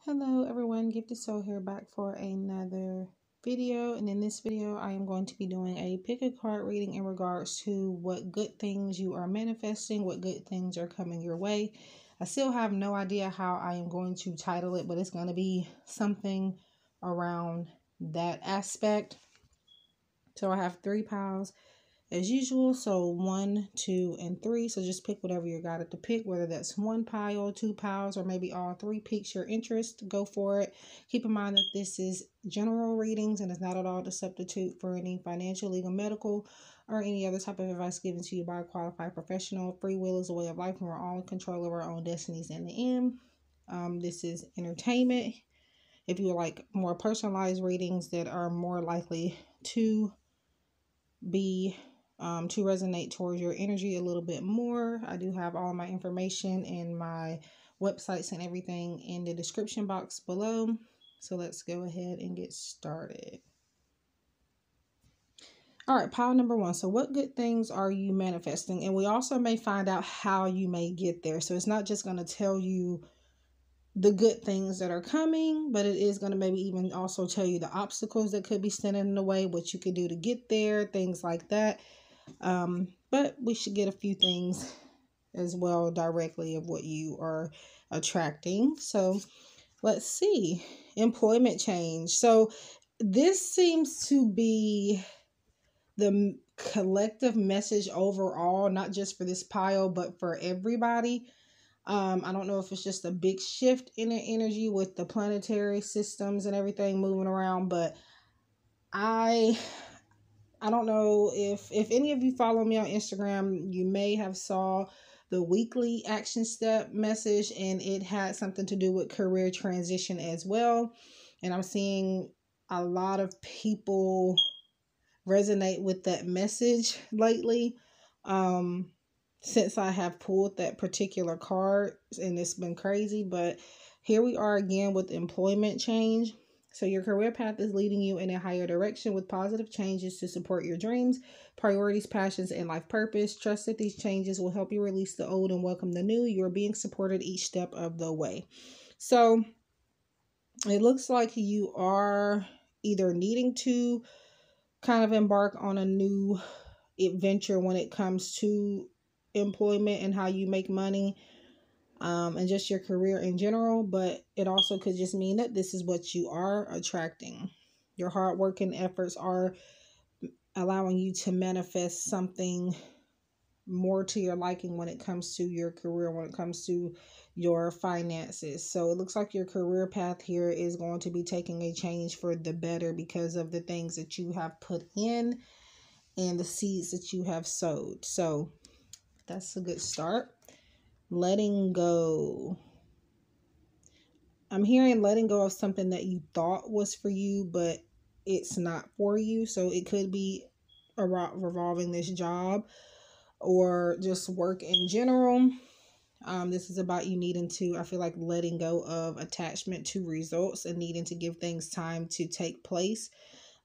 Hello everyone, Gifted Soul here back for another video, and in this video I am going to be doing a pick a card reading in regards to what good things you are manifesting, what good things are coming your way. I still have no idea how I am going to title it, but it's going to be something around that aspect. So I have 3 piles as usual, so 1, 2, and 3. So just pick whatever you got it to pick, whether that's 1 pile, 2 piles, or maybe all 3 piques your interest. Go for it. Keep in mind that this is general readings and is not at all the substitute for any financial, legal, medical, or any other type of advice given to you by a qualified professional. Free will is a way of life, and we're all in control of our own destinies in the end. This is entertainment. If you like more personalized readings that are more likely to be to resonate towards your energy a little bit more, I do have all my information and my websites and everything in the description box below. So let's go ahead and get started. All right, pile number 1. So what good things are you manifesting? And we also may find out how you may get there. So it's not just going to tell you the good things that are coming, but it is going to maybe even also tell you the obstacles that could be standing in the way, what you could do to get there, things like that. But we should get a few things as well directly of what you are attracting. So let's see. Employment change. So this seems to be the collective message overall, not just for this pile, but for everybody. I don't know if it's just a big shift in the energy with the planetary systems and everything moving around, but I don't know if any of you follow me on Instagram, you may have saw the weekly action step message, and it had something to do with career transition as well. And I'm seeing a lot of people resonate with that message lately. Since I have pulled that particular card, and it's been crazy, but here we are again with employment change. So your career path is leading you in a higher direction with positive changes to support your dreams, priorities, passions, and life purpose. Trust that these changes will help you release the old and welcome the new. You are being supported each step of the way. So it looks like you are either needing to kind of embark on a new adventure when it comes to employment and how you make money, and just your career in general, but it also could just mean that this is what you are attracting. Your hard work and efforts are allowing you to manifest something more to your liking when it comes to your career, when it comes to your finances. So it looks like your career path here is going to be taking a change for the better because of the things that you have put in and the seeds that you have sowed. So that's a good start. Letting go. I'm hearing letting go of something that you thought was for you, but it's not for you. So it could be revolving this job or just work in general. This is about you needing to, I feel like, letting go of attachment to results and needing to give things time to take place.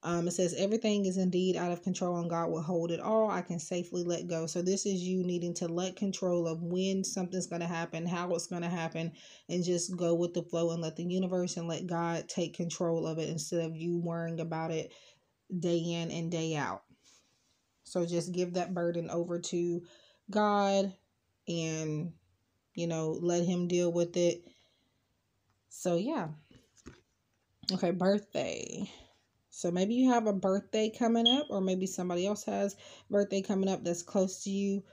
It says everything is indeed out of control and God will hold it all. I can safely let go. So this is you needing to let control of when something's going to happen, how it's going to happen, and just go with the flow and let the universe and let God take control of it instead of you worrying about it day in and day out. So just give that burden over to God and, let him deal with it. So yeah. Okay, birthday. So maybe you have a birthday coming up, or maybe somebody else has birthday coming up that's close to you.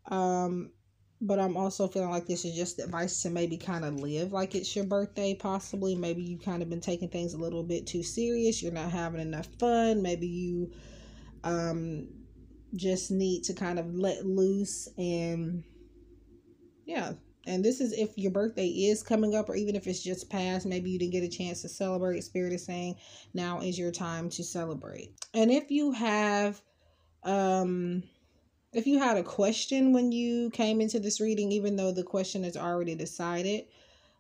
But I'm also feeling like this is just advice to maybe kind of live like it's your birthday, possibly. Maybe you kind of been taking things a little bit too serious. You're not having enough fun. Maybe you just need to kind of let loose and yeah. And this is if your birthday is coming up, or even if it's just past, maybe you didn't get a chance to celebrate. Spirit is saying now is your time to celebrate. And if you have, if you had a question when you came into this reading, even though the question is already decided,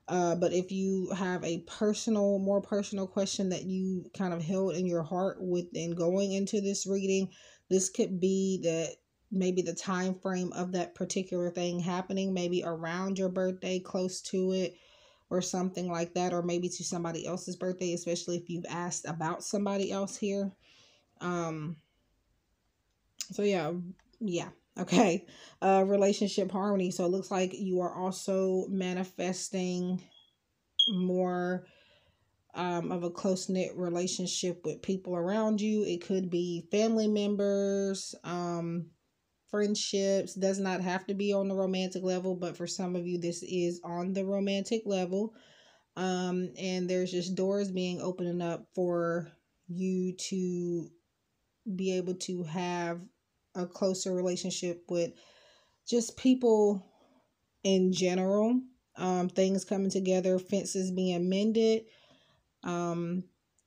but if you have a more personal question that you kind of held in your heart within going into this reading, this could be that maybe the time frame of that particular thing happening, maybe around your birthday, close to it, or something like that, or maybe to somebody else's birthday, especially if you've asked about somebody else here. So yeah. Okay. Relationship harmony. So it looks like you are also manifesting more of a close-knit relationship with people around you. It could be family members, friendships. Does not have to be on the romantic level, but for some of you this is on the romantic level. And there's just doors being opening up for you to be able to have a closer relationship with just people in general. Things coming together, fences being mended.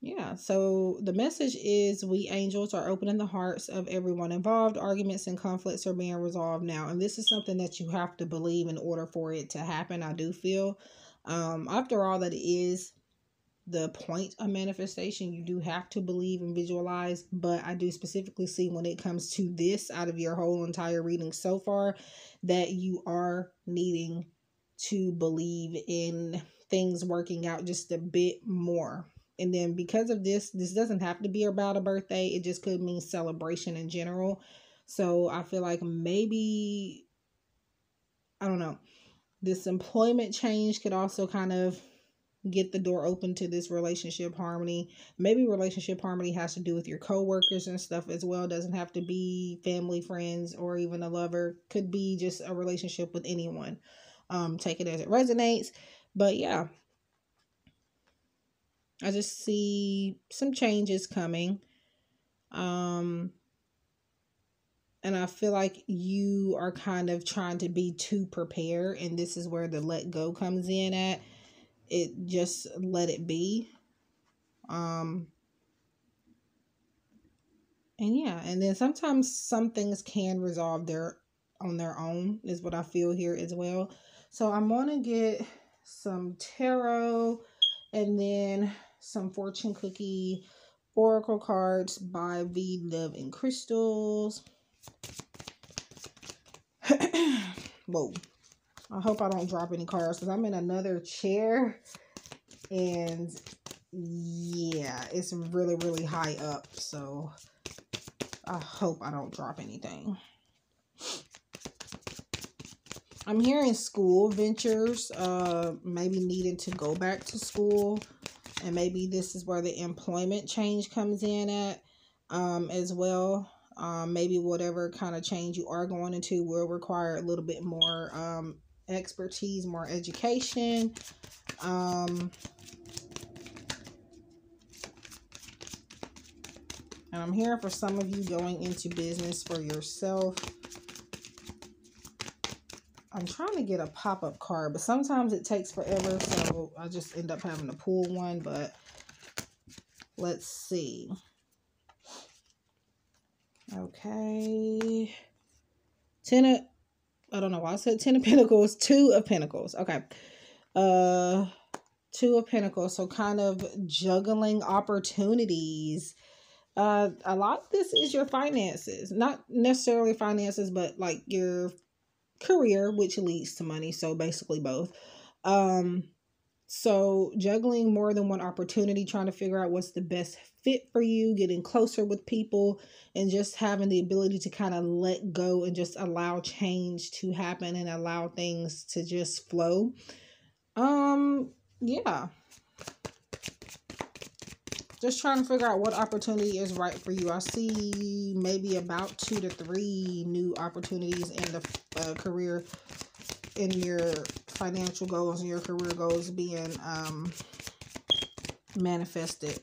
Yeah, so the message is we angels are opening the hearts of everyone involved. Arguments and conflicts are being resolved now. And this is something that you have to believe in order for it to happen, I do feel. After all, that is the point of manifestation. You do have to believe and visualize, but I do specifically see when it comes to this, out of your whole entire reading so far, that you are needing to believe in things working out just a bit more. And then because of this doesn't have to be about a birthday. It just could mean celebration in general. So I feel like maybe, I don't know, this employment change could also kind of get the door open to this relationship harmony. Maybe relationship harmony has to do with your coworkers and stuff as well. It doesn't have to be family, friends, or even a lover. Could be just a relationship with anyone. Take it as it resonates. But yeah, I just see some changes coming. And I feel like you are kind of trying to be too prepared, and this is where the let go comes in at. It just let it be. And yeah, and then sometimes some things can resolve on their own, is what I feel here as well. So I'm going to get some tarot and then some fortune cookie oracle cards by V Love and Crystals. Whoa. I hope I don't drop any cards because I'm in another chair and yeah, it's really, really high up. So I hope I don't drop anything. I'm hearing school ventures, maybe needing to go back to school. And maybe this is where the employment change comes in at as well. Maybe whatever kind of change you are going into will require a little bit more expertise, more education. And I'm hearing for some of you going into business for yourself. I'm trying to get a pop-up card, but sometimes it takes forever, so I just end up having to pull one, but let's see. Okay. I don't know why I said 10 of Pentacles, 2 of Pentacles. Okay. 2 of Pentacles, so kind of juggling opportunities. A lot of this is your finances. Not necessarily finances, but like your career, which leads to money. So basically both. So juggling more than one opportunity, trying to figure out what's the best fit for you, getting closer with people, and just having the ability to kind of let go and just allow change to happen and allow things to just flow. Yeah. Just trying to figure out what opportunity is right for you. I see maybe about 2 to 3 new opportunities in the career, in your financial goals and your career goals being manifested.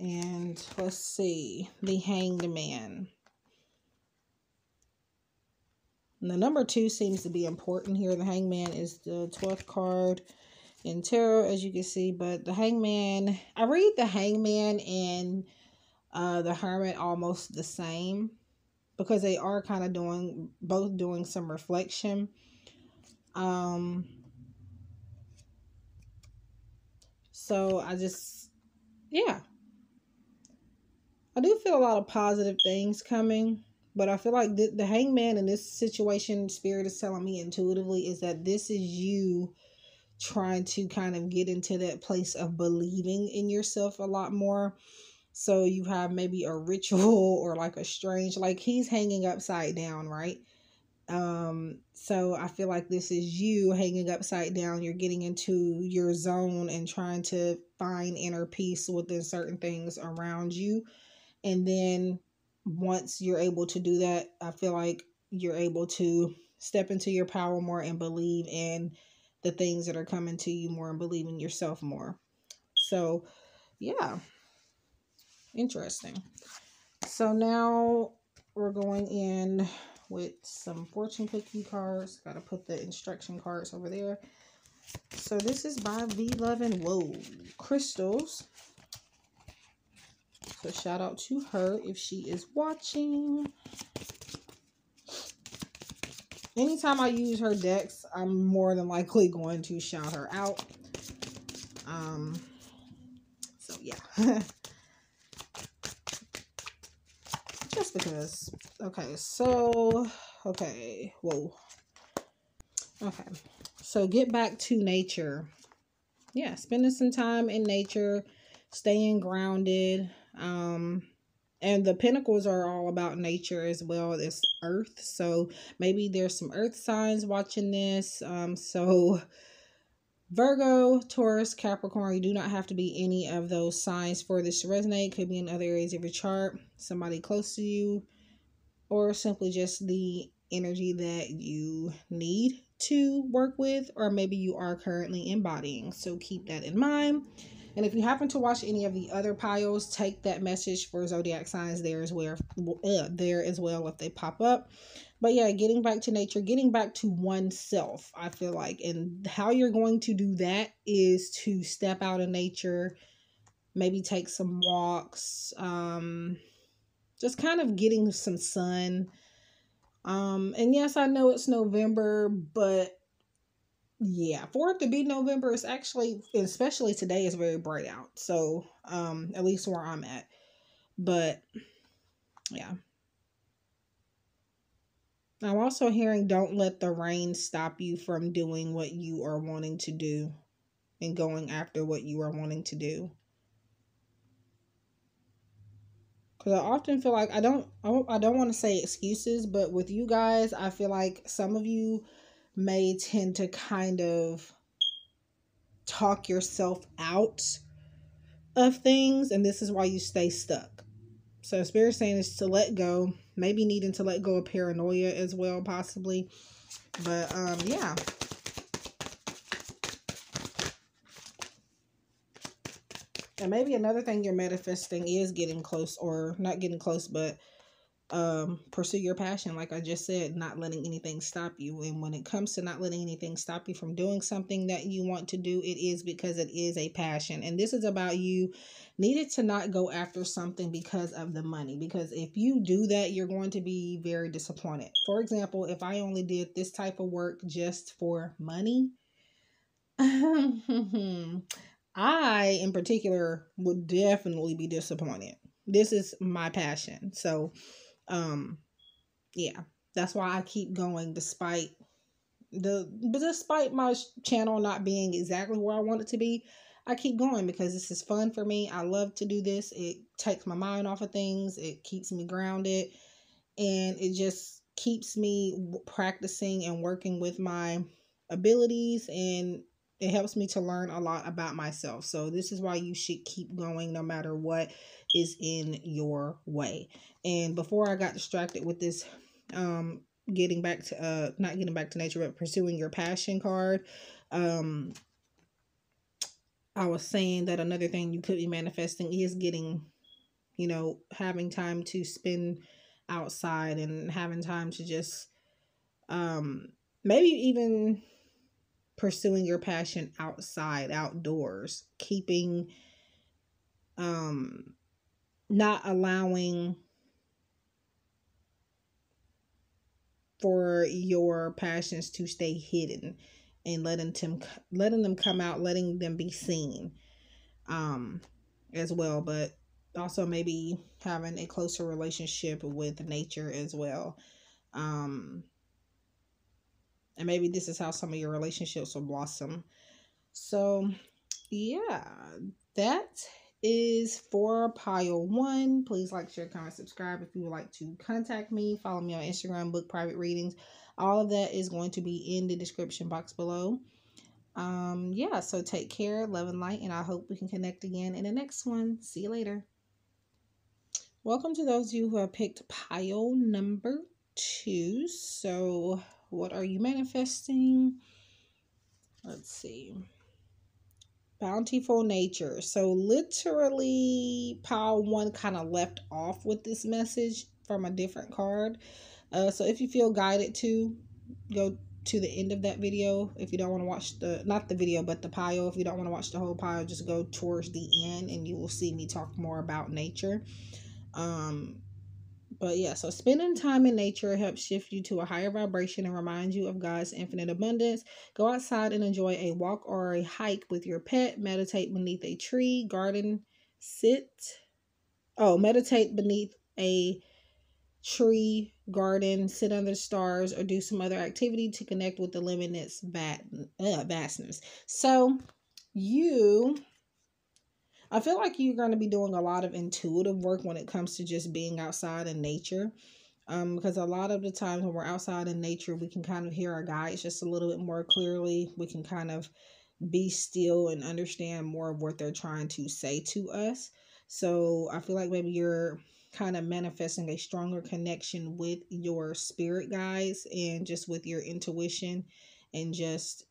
And let's see, the Hanged Man. And the number 2 seems to be important here. The Hangman is the 12th card in tarot, as you can see. But the Hangman, I read the Hangman and the Hermit almost the same, because they are kind of both doing some reflection. So I do feel a lot of positive things coming, But I feel like the hangman in this situation, Spirit is telling me intuitively, is that this is you trying to kind of get into that place of believing in yourself a lot more. So you have maybe a ritual or like a strange, like he's hanging upside down, right? So I feel like this is you hanging upside down. You're getting into your zone and trying to find inner peace within certain things around you. And then once you're able to do that, I feel like you're able to step into your power more and believe in the things that are coming to you more and believe in yourself more. So, yeah, interesting. So now we're going in with some fortune cookie cards. Got to put the instruction cards over there. So this is by V Love and Whoa Crystals. So shout out to her if she is watching. Anytime I use her decks, I'm more than likely going to shout her out. So yeah. Just because. Okay, so whoa. Okay. So get back to nature. Yeah, spending some time in nature, staying grounded. And the pentacles are all about nature as well as earth. So maybe there's some earth signs watching this. So Virgo, Taurus, Capricorn, you do not have to be any of those signs for this to resonate. Could be in other areas of your chart, somebody close to you, or simply just the energy that you need to work with, or maybe you are currently embodying. So keep that in mind. And if you happen to watch any of the other piles, take that message for zodiac signs there as well if they pop up. But yeah, getting back to nature, getting back to oneself, I feel like. And how you're going to do that is to step out in nature, maybe take some walks, just kind of getting some sun. And yes, I know it's November, but yeah, for it to be November, it's actually, especially today, is very bright out. So, at least where I'm at. But yeah. I'm also hearing don't let the rain stop you from doing what you are wanting to do and going after what you are wanting to do. Because I often feel like I don't want to say excuses, but with you guys, I feel like some of you may tend to kind of talk yourself out of things, and this is why you stay stuck. So Spirit saying is to let go, maybe needing to let go of paranoia as well, possibly. But yeah. And maybe another thing you're manifesting is getting close, or not getting close, but pursue your passion. Like I just said, not letting anything stop you. And when it comes to not letting anything stop you from doing something that you want to do, it is because it is a passion. And this is about you needed to not go after something because of the money. Because if you do that, you're going to be very disappointed. For example, if I only did this type of work just for money, I in particular would definitely be disappointed. This is my passion. So yeah, that's why I keep going despite my channel not being exactly where I want it to be. I keep going because this is fun for me. I love to do this. It takes my mind off of things. It keeps me grounded, and it just keeps me practicing and working with my abilities, and it helps me to learn a lot about myself. So this is why you should keep going no matter what is in your way. And before I got distracted with this getting back to not getting back to nature, but pursuing your passion card, I was saying that another thing you could be manifesting is getting, having time to spend outside and having time to just maybe even pursuing your passion outside, outdoors, keeping not allowing for your passions to stay hidden, and letting them come out, letting them be seen as well. But also maybe having a closer relationship with nature as well. And maybe this is how some of your relationships will blossom. So yeah, that is for pile 1. Please like, share, comment, subscribe. If you would like to contact me, follow me on Instagram, book private readings. All of that is going to be in the description box below. Yeah, so take care, love and light, and I hope we can connect again in the next one. See you later. Welcome to those of you who have picked pile number 2. So what are you manifesting? Let's see. Bountiful nature. So literally pile 1 kind of left off with this message from a different card. So if you feel guided to, go to the end of that video. If you don't want to watch not the video, but the pile. If you don't want to watch the whole pile, just go towards the end and you will see me talk more about nature. But yeah, so spending time in nature helps shift you to a higher vibration and remind you of God's infinite abundance. Go outside and enjoy a walk or a hike with your pet. Meditate beneath a tree, garden, meditate beneath a tree, garden, sit under the stars, or do some other activity to connect with the limitless vastness. So I feel like you're going to be doing a lot of intuitive work when it comes to just being outside in nature. Because a lot of the times when we're outside in nature, we can kind of hear our guides just a little bit more clearly. We can kind of be still and understand more of what they're trying to say to us. So I feel like maybe you're kind of manifesting a stronger connection with your spirit guides and just with your intuition, and just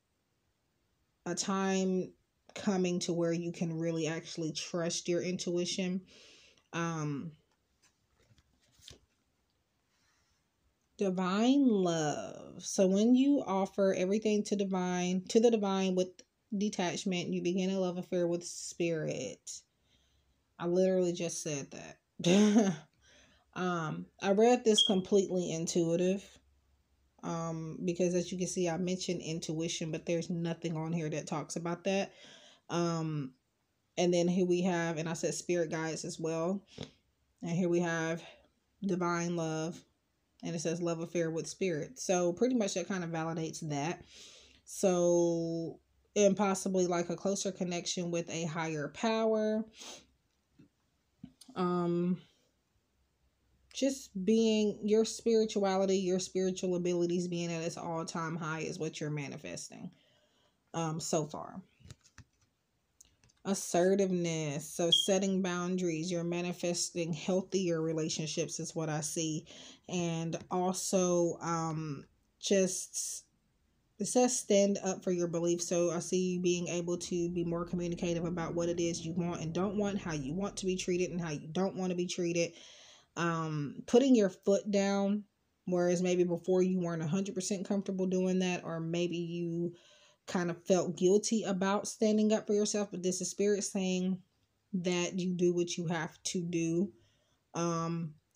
a time coming to where you can really actually trust your intuition. Divine love. So when you offer everything to the divine with detachment, you begin a love affair with spirit. I literally just said that. I read this completely intuitive. Because as you can see, I mentioned intuition, but there's nothing on here that talks about that. And then here we have, and I said spirit guides as well. And here we have divine love, and it says love affair with spirit. So pretty much that kind of validates that. So, and possibly like a closer connection with a higher power. Just being your spirituality, your spiritual abilities being at its all-time high is what you're manifesting so far. Assertiveness. So setting boundaries. You're manifesting healthier relationships is what I see. And also just, it says stand up for your beliefs. So I see you being able to be more communicative about what it is you want and don't want, how you want to be treated and how you don't want to be treated. Putting your foot down, whereas maybe before you weren't 100% comfortable doing that, or maybe you kind of felt guilty about standing up for yourself, but this is spirit saying that you do what you have to do.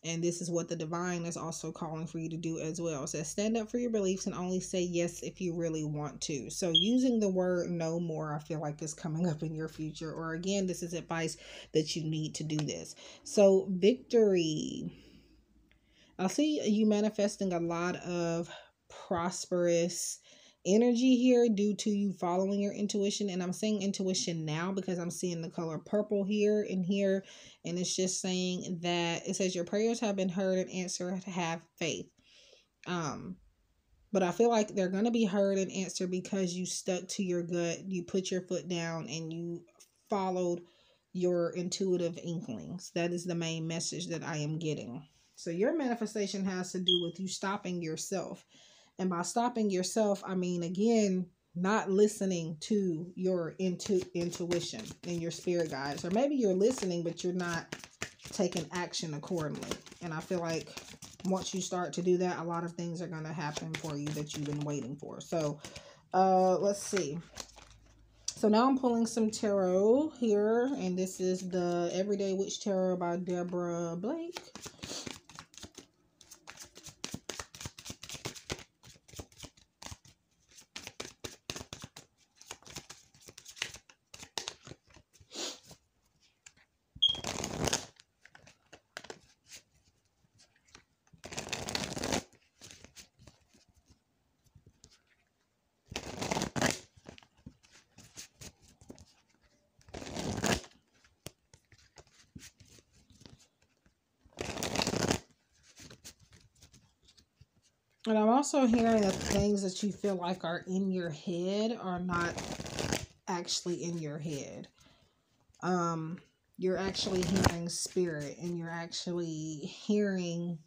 And this is what the divine is also calling for you to do as well. It says stand up for your beliefs and only say yes if you really want to. So using the word no more, I feel like is coming up in your future. Or again, this is advice that you need to do this. So victory. I see you manifesting a lot of prosperous energy here due to you following your intuition. And I'm saying intuition now because I'm seeing the color purple here and here, and it's just saying that it says your prayers have been heard and answered. Have faith. But I feel like they're going to be heard and answered because you stuck to your gut, you put your foot down, and you followed your intuitive inklings. That is the main message that I am getting. So your manifestation has to do with you stopping yourself. And by stopping yourself, I mean, again, not listening to your intuition and your spirit guides. Or maybe you're listening, but you're not taking action accordingly. And I feel like once you start to do that, a lot of things are going to happen for you that you've been waiting for. So let's see. So now I'm pulling some tarot here. And this is the Everyday Witch Tarot by Deborah Blake. And I'm also hearing that things that you feel like are in your head are not actually in your head. You're actually hearing spirit, and you're actually hearing,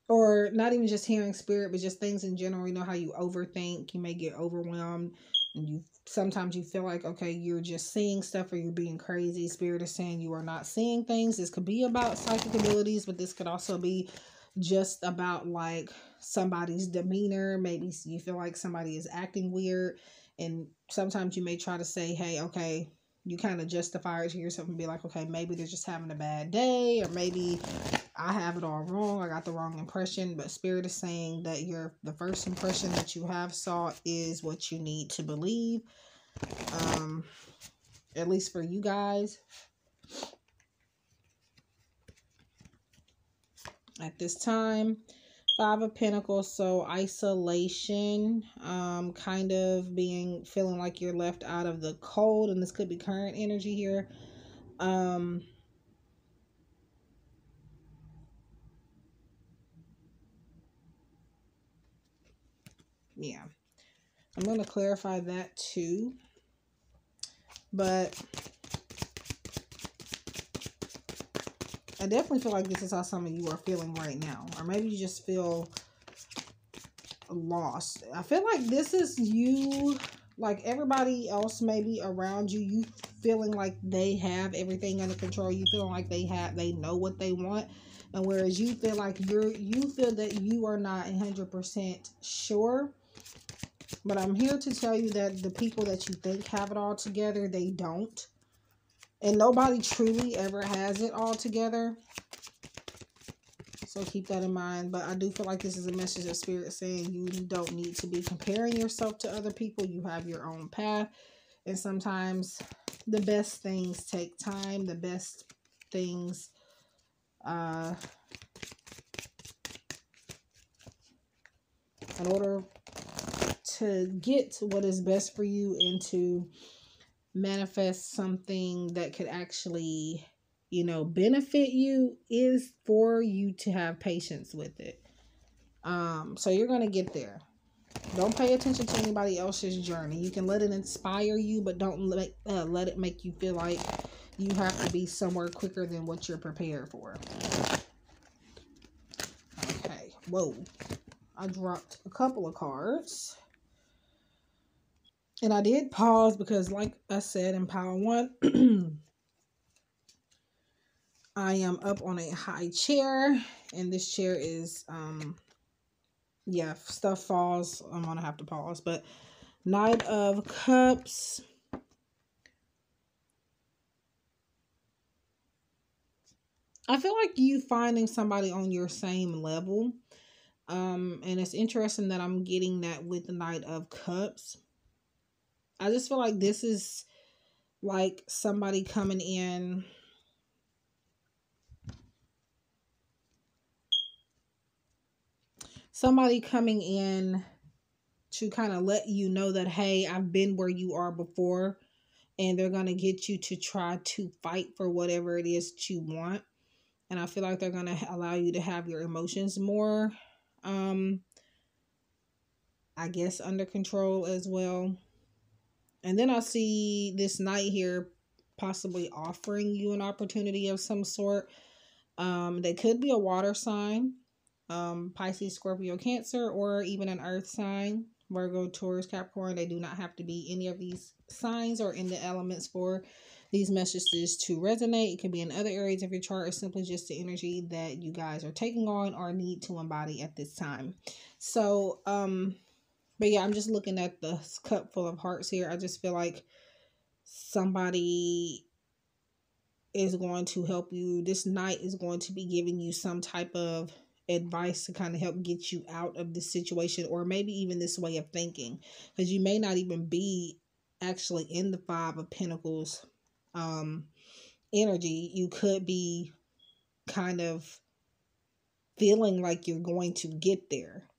or not even just hearing spirit, but just things in general. You know how you overthink, you may get overwhelmed, and you sometimes you feel like, okay, you're just seeing stuff or you're being crazy. Spirit is saying you are not seeing things. This could be about psychic abilities, but this could also be just about like somebody's demeanor. Maybe you feel like somebody is acting weird, and sometimes you may try to say, hey, okay, you kind of justify it to yourself and be like, okay, maybe they're just having a bad day, or maybe I have it all wrong, I got the wrong impression. But spirit is saying that the first impression that you have saw is what you need to believe, at least for you guys at this time. Five of Pentacles, so isolation, kind of feeling like you're left out of the cold, and this could be current energy here. Yeah, I'm going to clarify that too, but I definitely feel like this is how some of you are feeling right now, or maybe you just feel lost. I feel like this is you, like everybody else maybe around you, you feeling like they have everything under control. You feeling like they know what they want, and whereas you feel like you feel that you are not 100% sure. But I'm here to tell you that the people that you think have it all together, they don't, and nobody truly ever has it all together. So keep that in mind. But I do feel like this is a message of spirit saying you don't need to be comparing yourself to other people. You have your own path. And sometimes the best things take time. The best things in order to get what is best for you and to manifest something that could actually, benefit you, is for you to have patience with it. So you're going to get there. Don't pay attention to anybody else's journey. You can let it inspire you, but don't let it make you feel like you have to be somewhere quicker than what you're prepared for. Okay. Whoa. I dropped a couple of cards. And I did pause because, like I said in Power 1, I am up on a high chair. And this chair is, yeah, if stuff falls, I'm going to have to pause. But Knight of Cups. I feel like you finding somebody on your same level. And it's interesting that I'm getting that with the Knight of Cups. I just feel like this is like somebody coming in. Somebody coming in to kind of let you know that, hey, I've been where you are before. And they're going to get you to try to fight for whatever it is that you want. And I feel like they're going to allow you to have your emotions more, I guess, under control as well. And then I see this knight here possibly offering you an opportunity of some sort. They could be a water sign, Pisces, Scorpio, Cancer, or even an earth sign, Virgo, Taurus, Capricorn. They do not have to be any of these signs or in the elements for these messages to resonate. It could be in other areas of your chart, or simply just the energy that you guys are taking on or need to embody at this time. So, but yeah, I'm just looking at the cup full of hearts here. I just feel like somebody is going to help you. This knight is going to be giving you some type of advice to kind of help get you out of this situation, or maybe even this way of thinking, because you may not even be actually in the Five of Pentacles energy. You could be kind of feeling like you're going to get there,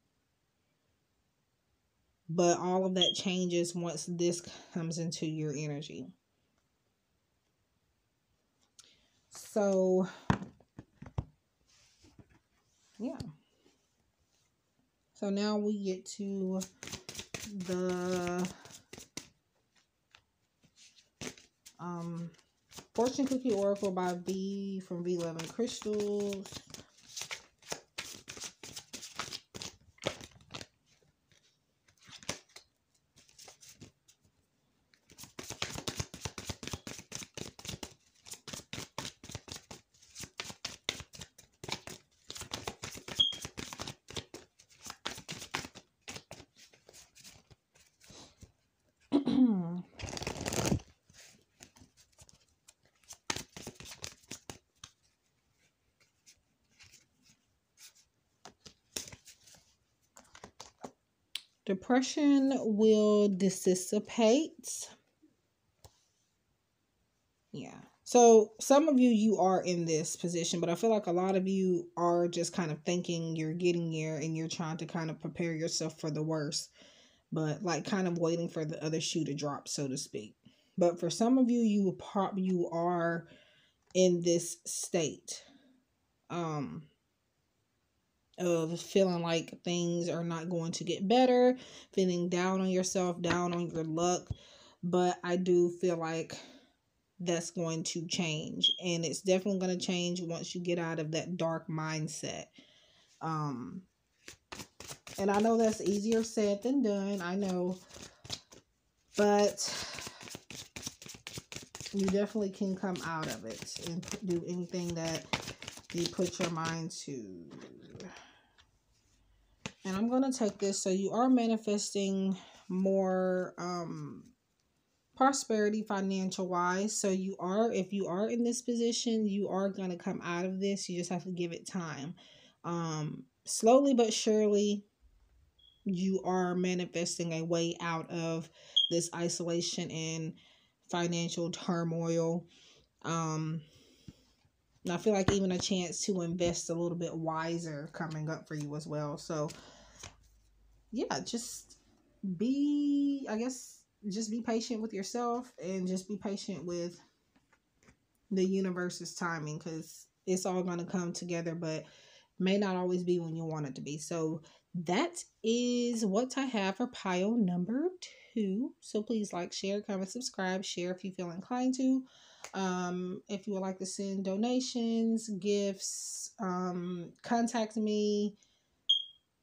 but all of that changes once this comes into your energy. So yeah, So now we get to the Fortune Cookie Oracle by V from V11 Crystals. Depression will dissipate. Yeah. So some of you are in this position, but I feel like a lot of you are just kind of thinking you're getting there and you're trying to kind of prepare yourself for the worst, but like kind of waiting for the other shoe to drop, so to speak. But for some of you, you are in this state of feeling like things are not going to get better, feeling down on yourself, down on your luck. But I do feel like that's going to change, and it's definitely going to change once you get out of that dark mindset. And I know that's easier said than done, I know, but you definitely can come out of it and do anything that you put your mind to. And I'm going to take this. So you are manifesting more prosperity financial wise. So you are, if you are in this position, you are going to come out of this. You just have to give it time. Slowly but surely, you are manifesting a way out of this isolation and financial turmoil. And I feel like even a chance to invest a little bit wiser coming up for you as well. So yeah, just be patient with yourself, and just be patient with the universe's timing, because it's all going to come together, but may not always be when you want it to be. So that is what I have for pile number 2. So please like, share, comment, subscribe, share if you feel inclined to. If you would like to send donations, gifts, contact me,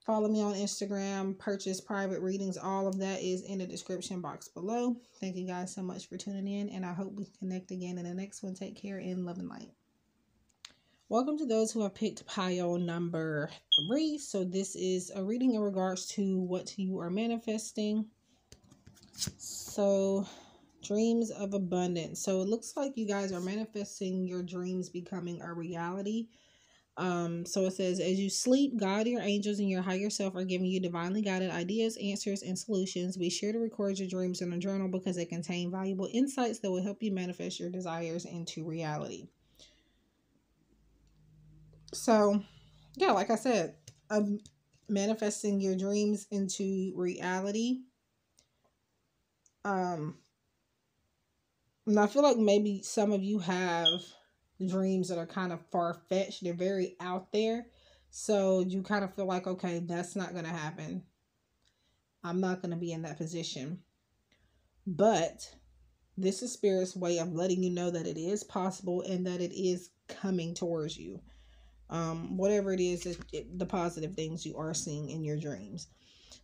follow me on Instagram, purchase private readings, all of that is in the description box below. Thank you guys so much for tuning in, and I hope we connect again in the next one. Take care, and love and light. Welcome to those who have picked pile number 3. So this is a reading in regards to what you are manifesting. So dreams of abundance. So it looks like you guys are manifesting your dreams becoming a reality. So it says, as you sleep, God, your angels, and your higher self are giving you divinely guided ideas, answers, and solutions. Be sure to record your dreams in a journal, because they contain valuable insights that will help you manifest your desires into reality. So, yeah, like I said, manifesting your dreams into reality. And I feel like maybe some of you have dreams that are kind of far-fetched. They're very out there. So you kind of feel like, okay, that's not going to happen. I'm not going to be in that position. But this is Spirit's way of letting you know that it is possible and that it is coming towards you. Whatever it is, the positive things you are seeing in your dreams.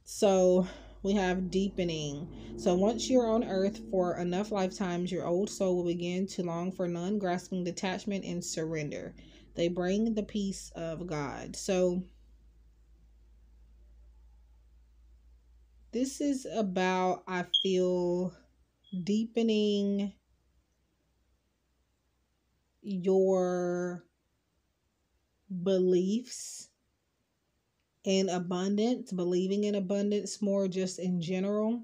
So we have deepening. So once you're on earth for enough lifetimes, your old soul will begin to long for non-grasping detachment and surrender. They bring the peace of God. So this is about, I feel, deepening your beliefs in abundance, believing in abundance more just in general.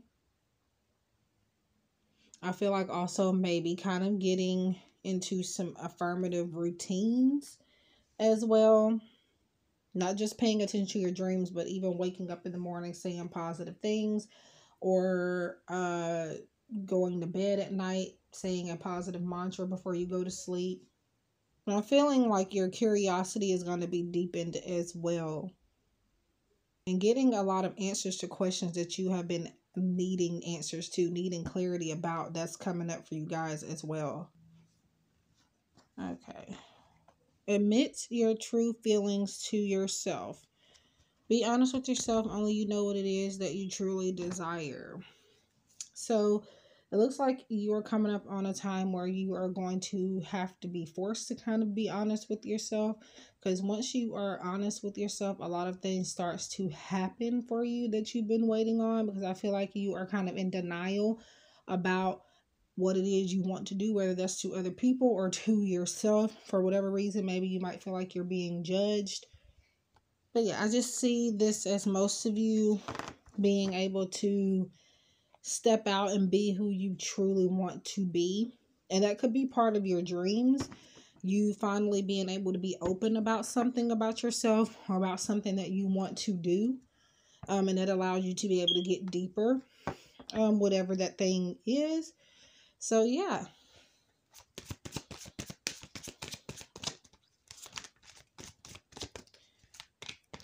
I feel like also maybe kind of getting into some affirmative routines as well. Not just paying attention to your dreams, but even waking up in the morning saying positive things, or going to bed at night saying a positive mantra before you go to sleep. And I'm feeling like your curiosity is going to be deepened as well. and getting a lot of answers to questions that you have been needing answers to, needing clarity about. That's coming up for you guys as well. Okay. Admit your true feelings to yourself. Be honest with yourself. Only you know what it is that you truly desire. So it looks like you are coming up on a time where you are going to have to be forced to kind of be honest with yourself, because once you are honest with yourself, a lot of things starts to happen for you that you've been waiting on, because I feel like you are kind of in denial about what it is you want to do, whether that's to other people or to yourself. For whatever reason, maybe you might feel like you're being judged. But yeah, I just see this as most of you being able to step out and be who you truly want to be. And that could be part of your dreams. You finally being able to be open about something about yourself or about something that you want to do. And that allows you to be able to get deeper, whatever that thing is. So yeah.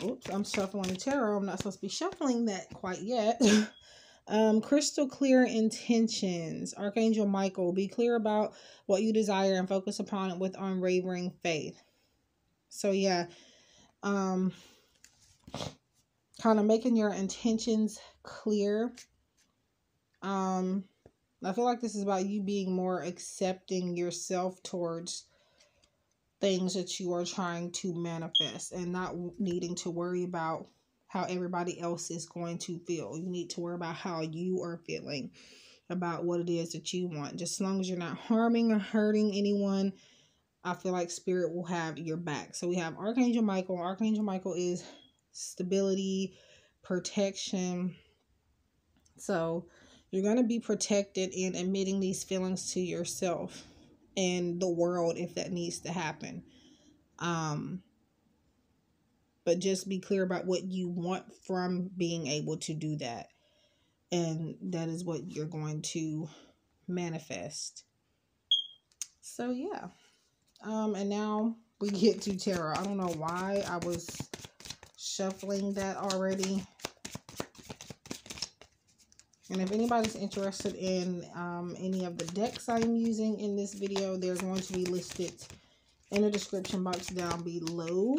Oops, I'm shuffling the tarot. I'm not supposed to be shuffling that quite yet. Crystal clear intentions. Archangel Michael, be clear about what you desire and focus upon it with unwavering faith. So yeah, kind of making your intentions clear. I feel like this is about you being more accepting yourself towards things that you are trying to manifest, and not needing to worry about how everybody else is going to feel. You need to worry about how you are feeling about what it is that you want. Just as long as you're not harming or hurting anyone, I feel like Spirit will have your back. So we have Archangel Michael. Archangel Michael is stability, protection. So you're going to be protected in admitting these feelings to yourself and the world if that needs to happen. But just be clear about what you want from being able to do that. And that is what you're going to manifest. So yeah. And now we get to tarot. I don't know why I was shuffling that already. And if anybody's interested in any of the decks I'm using in this video, they're going to be listed in the description box down below.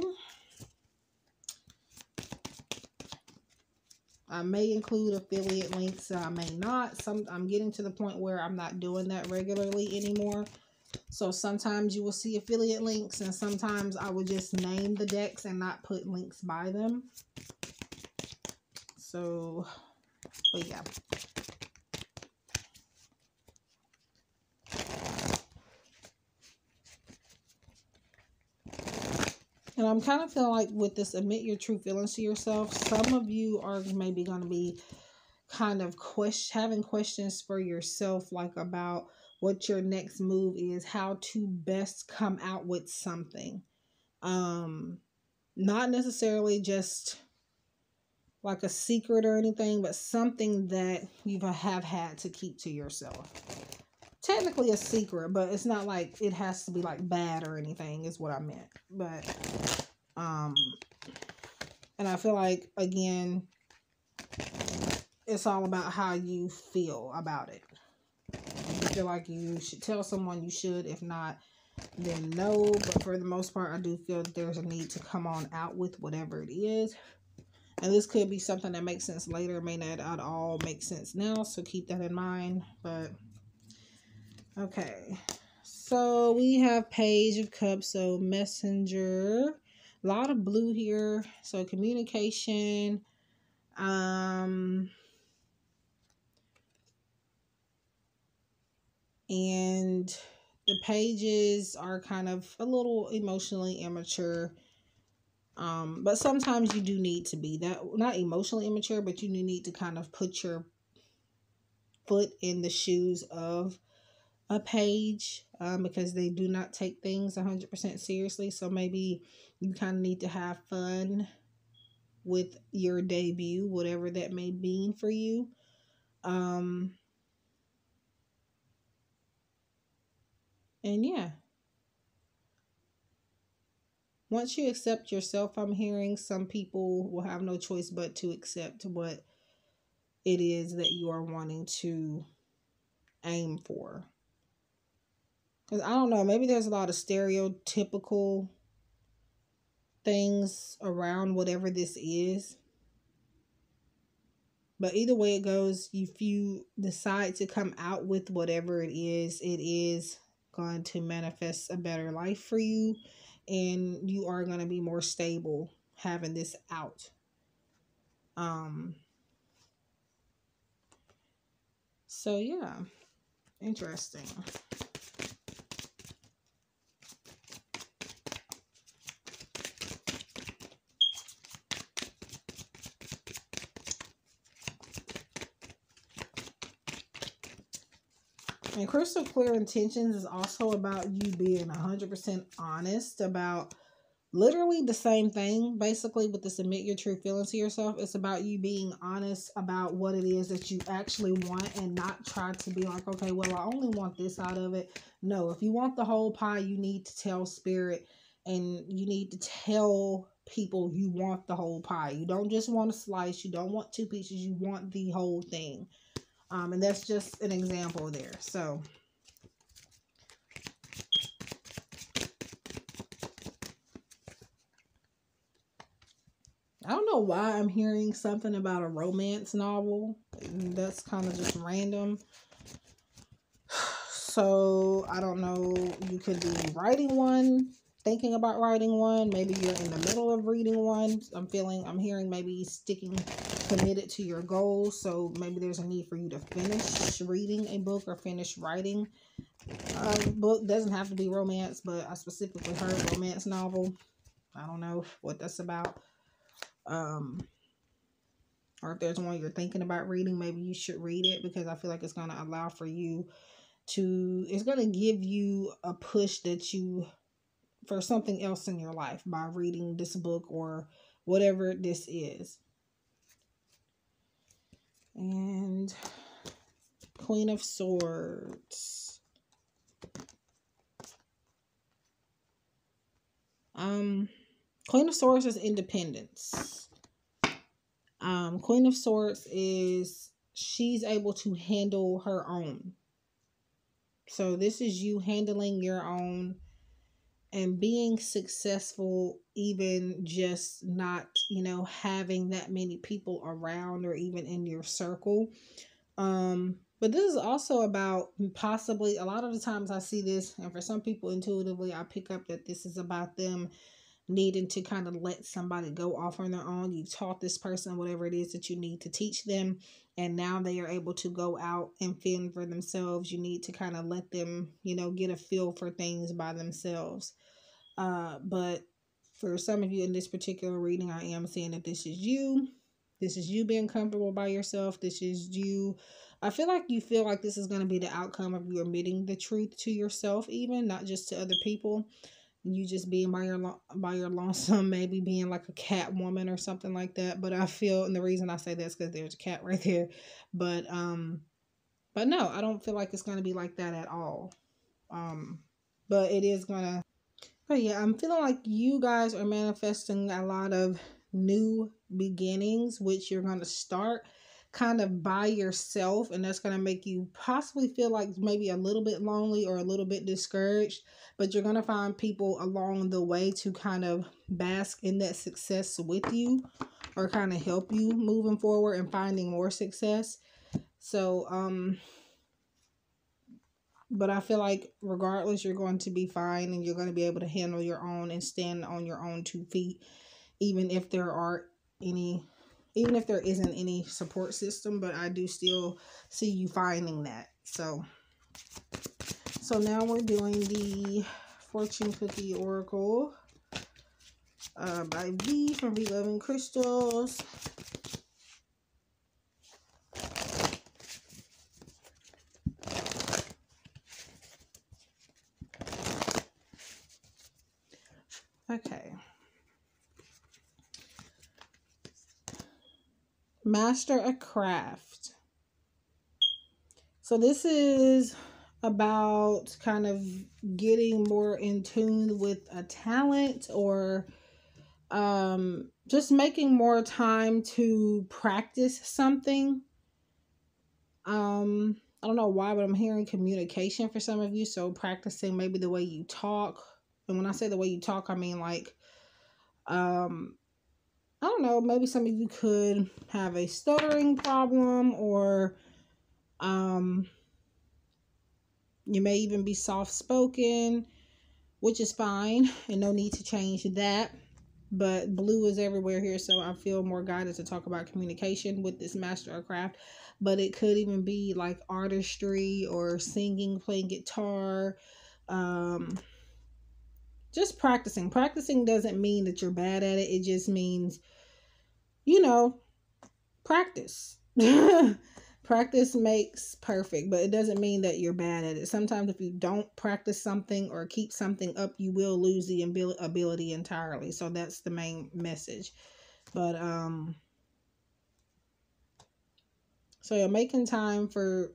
I may include affiliate links, I may not. I'm getting to the point where I'm not doing that regularly anymore. So sometimes you will see affiliate links, and sometimes I will just name the decks and not put links by them. So, but yeah. And I'm kind of feeling like with this admit your true feelings to yourself, some of you are maybe going to be kind of having questions for yourself, like about what your next move is, how to best come out with something. Not necessarily just like a secret or anything, but something that you have had to keep to yourself. Technically a secret, but it's not like it has to be like bad or anything is what I meant. But and I feel like, again, it's all about how you feel about it. If you feel like you should tell someone, you should. If not, then no. But for the most part, I do feel that there's a need to come on out with whatever it is. And this could be something that makes sense later, may not at all make sense now, so keep that in mind. But okay, so we have Page of Cups, so Messenger, a lot of blue here, so communication, and the pages are kind of a little emotionally immature. But sometimes you do need to be that, not emotionally immature, but you do need to kind of put your foot in the shoes of a page, because they do not take things 100% seriously. So maybe you kind of need to have fun with your debut, whatever that may mean for you. And yeah. once you accept yourself, I'm hearing some people will have no choice but to accept what it is that you are wanting to aim for. Because I don't know, maybe there's a lot of stereotypical things around whatever this is. But either way it goes, if you decide to come out with whatever it is going to manifest a better life for you. And you are going to be more stable having this out. So yeah, interesting. And crystal clear intentions is also about you being 100% honest about literally the same thing. Basically, with the submit your true feelings to yourself, it's about you being honest about what it is that you actually want and not try to be like, okay, well, I only want this out of it. No, if you want the whole pie, you need to tell spirit and you need to tell people you want the whole pie. You don't just want a slice. You don't want 2 pieces. You want the whole thing. And that's just an example there. So I don't know why I'm hearing something about a romance novel. That's kind of just random. So I don't know. You could be writing one, thinking about writing one. Maybe you're in the middle of reading one. I'm hearing maybe sticking committed to your goals. So maybe there's a need for you to finish reading a book or finish writing a book. Doesn't have to be romance, but I specifically heard romance novel. I don't know what that's about. Or if there's one you're thinking about reading, maybe you should read it, because I feel like it's going to allow for you to, it's going to give you a push for something else in your life by reading this book or whatever this is. And Queen of Swords. Queen of Swords is independence. Queen of Swords is she's able to handle her own. So this is you handling your own and being successful, even just not, having that many people around or even in your circle. But this is also about possibly, a lot of the times I see this, and for some people intuitively, I pick up that this is about them needing to kind of let somebody go off on their own. You taught this person whatever it is that you need to teach them, and now they are able to go out and fend for themselves. You need to kind of let them, get a feel for things by themselves. But for some of you in this particular reading, I am saying that this is you. This is you being comfortable by yourself. This is you. I feel like you feel like this is going to be the outcome of you admitting the truth to yourself, even not just to other people. You just being by your lonesome, maybe being like a cat woman or something like that. But I feel, and the reason I say that is because there's a cat right there. But no, I don't feel like it's going to be like that at all. But it is going to. But yeah, I'm feeling like you guys are manifesting a lot of new beginnings, which you're going to start kind of by yourself, and that's going to make you possibly feel like maybe a little bit lonely or a little bit discouraged, but you're going to find people along the way to kind of bask in that success with you or kind of help you moving forward and finding more success. So but I feel like regardless, you're going to be fine and you're going to be able to handle your own and stand on your own 2 feet, even if there isn't any support system. But I do still see you finding that. So now we're doing the Fortune Cookie Oracle by V from V Loving Crystals. Okay. Master a craft. So this is about kind of getting more in tune with a talent, or just making more time to practice something. I don't know why, but I'm hearing communication for some of you. So practicing maybe the way you talk. And when I say the way you talk, I mean like, I don't know, maybe some of you could have a stuttering problem, or you may even be soft spoken, which is fine and no need to change that. But blue is everywhere here, so I feel more guided to talk about communication with this master of craft. But it could even be like artistry or singing, playing guitar, just practicing. Practicing doesn't mean that you're bad at it. It just means, practice. Practice makes perfect, but it doesn't mean that you're bad at it. Sometimes if you don't practice something or keep something up, you will lose the ability entirely. So that's the main message. But so you're making time for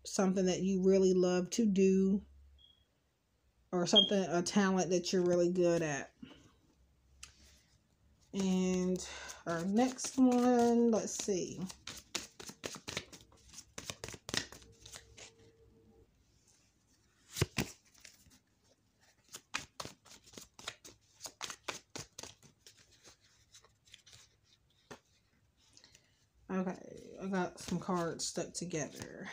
something that you really love to do, or something, a talent that you're really good at. And our next one, let's see. Okay, I got some cards stuck together.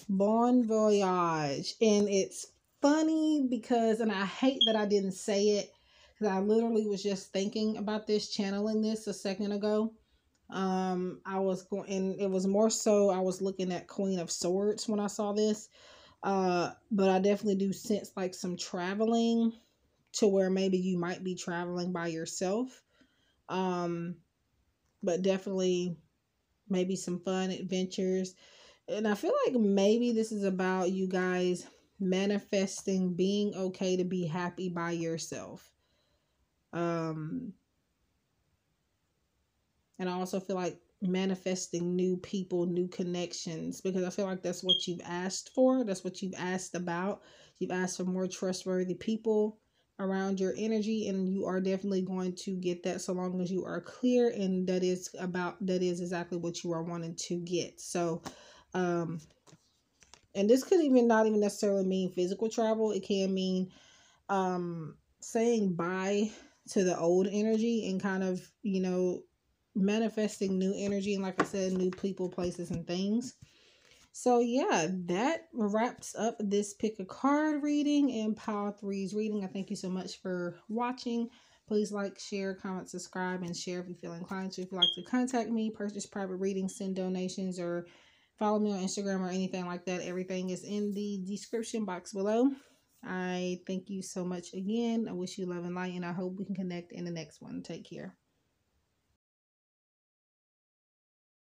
Bon voyage. And it's funny because, and I hate that I didn't say it, because I literally was just thinking about this, channeling this a second ago. I was going, and it was more so I was looking at Queen of Swords when I saw this. But I definitely do sense like some traveling, to where maybe you might be traveling by yourself. But definitely maybe some fun adventures. And I feel like maybe this is about you guys manifesting being okay to be happy by yourself. And I also feel like manifesting new people, new connections, because I feel like that's what you've asked for. That's what you've asked about. You've asked for more trustworthy people around your energy, and you are definitely going to get that, so long as you are clear and that is exactly what you are wanting to get. So and this could even not even necessarily mean physical travel. It can mean saying bye to the old energy and kind of, manifesting new energy, and like I said, new people, places, and things. So yeah, that wraps up this pick a card reading and pile threes reading. I thank you so much for watching. Please like, share, comment, subscribe, and share if you feel inclined to. If you'd like to contact me, purchase private readings, send donations, or follow me on Instagram or anything like that, everything is in the description box below. I thank you so much again. I wish you love and light, and I hope we can connect in the next one. Take care.